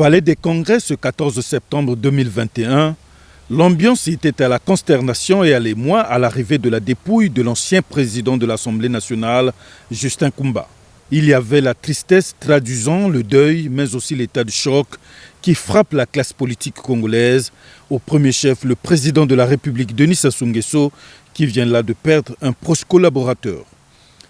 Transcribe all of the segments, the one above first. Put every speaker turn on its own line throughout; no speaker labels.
Palais des Congrès ce 14 septembre 2021, l'ambiance était à la consternation et à l'émoi à l'arrivée de la dépouille de l'ancien président de l'Assemblée nationale, Justin Koumba. Il y avait la tristesse traduisant le deuil, mais aussi l'état de choc qui frappe la classe politique congolaise, au premier chef le président de la République, Denis Sassou Nguesso, qui vient là de perdre un proche collaborateur.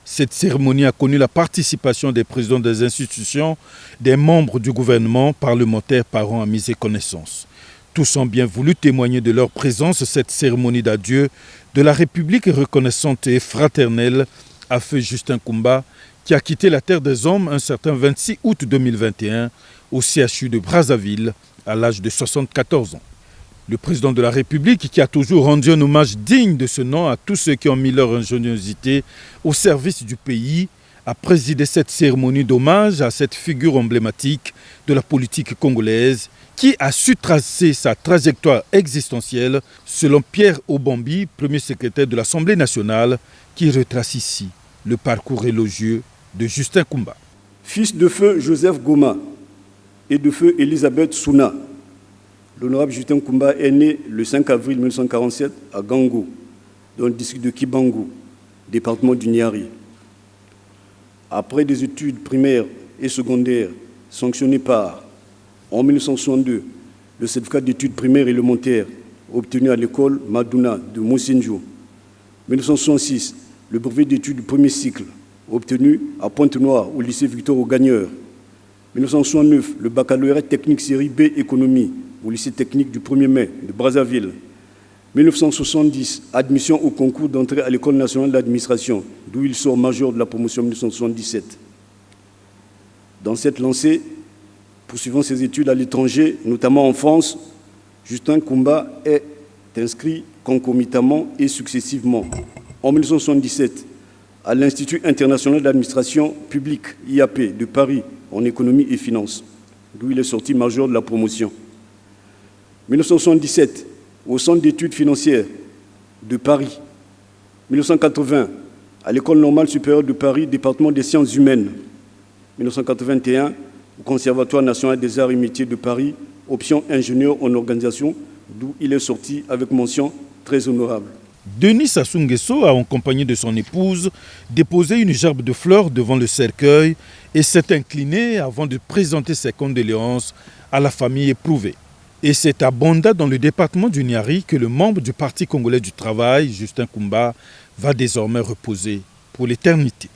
Cette cérémonie a connu la participation des présidents des institutions, des membres du gouvernement, parlementaires, parents, amis et connaissances. Tous ont bien voulu témoigner de leur présence. Cette cérémonie d'adieu de la République reconnaissante et fraternelle a fait Justin Koumba, qui a quitté la terre des hommes un certain 26 août 2021 au CHU de Brazzaville à l'âge de 74 ans. Le président de la République, qui a toujours rendu un hommage digne de ce nom à tous ceux qui ont mis leur ingéniosité au service du pays, a présidé cette cérémonie d'hommage à cette figure emblématique de la politique congolaise qui a su tracer sa trajectoire existentielle selon Pierre Obambi, premier secrétaire de l'Assemblée nationale, qui retrace ici le parcours élogieux de Justin Koumba.
Fils de feu Joseph Goma et de feu Elisabeth Souna, l'honorable Justin Koumba est né le 5 avril 1947 à Gango, dans le district de Kibangu, département du Niari. Après des études primaires et secondaires sanctionnées par, en 1962, le certificat d'études primaires élémentaires obtenu à l'école Madouna de Moussinjou. 1966, le brevet d'études du premier cycle obtenu à Pointe-Noire au lycée Victor Augagneur. 1969, le baccalauréat technique série B économie au lycée technique du 1er mai de Brazzaville. 1970, admission au concours d'entrée à l'école nationale d'administration, d'où il sort major de la promotion 1977. Dans cette lancée, poursuivant ses études à l'étranger, notamment en France, Justin Koumba est inscrit concomitamment et successivement. En 1977, à l'Institut international d'administration publique, IAP, de Paris, en économie et finance, d'où il est sorti major de la promotion. 1977, au Centre d'études financières de Paris. 1980, à l'École normale supérieure de Paris, département des sciences humaines. 1981, au Conservatoire national des arts et métiers de Paris, option ingénieur en organisation, d'où il est sorti avec mention très honorable.
Denis Sassou Nguesso a, en compagnie de son épouse, déposé une gerbe de fleurs devant le cercueil et s'est incliné avant de présenter ses condoléances à la famille éprouvée. Et c'est à Bonda, dans le département du Niari, que le membre du Parti congolais du travail, Justin Koumba, va désormais reposer pour l'éternité.